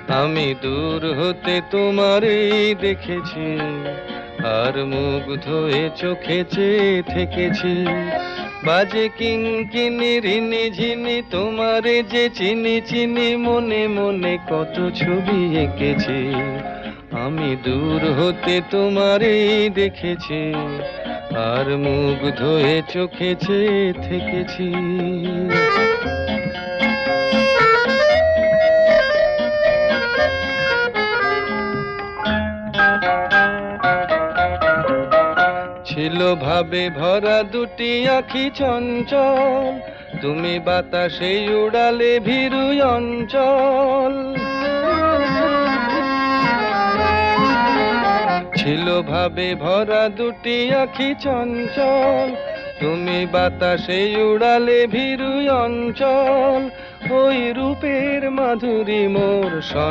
আমি দূর হতে তোমারই দেখেছি, আর মুগ্ধ হয়ে চোখে চেয়ে থেকেছি। বাজে কিঙ্কিনি রিনি ঝিনি তোমারে যে চিনি চিনি, মনে মনে কত ছবি এঁকেছি। আমি দূর হতে তোমারই দেখেছি, আর মুগ্ধ হয়ে চোখে চেয়ে থেকেছি। ছিল ভাবে ভরা দুটি আঁখি চঞ্চল, তুমি বাতাসে উড়ালে ভীরু অঞ্চল। ছিল ভাবে ভরা দুটি আঁখি চঞ্চল, তুমি বাতাসে উড়ালে ভীরু অঞ্চল। ওই রূপের মাধুরী মোর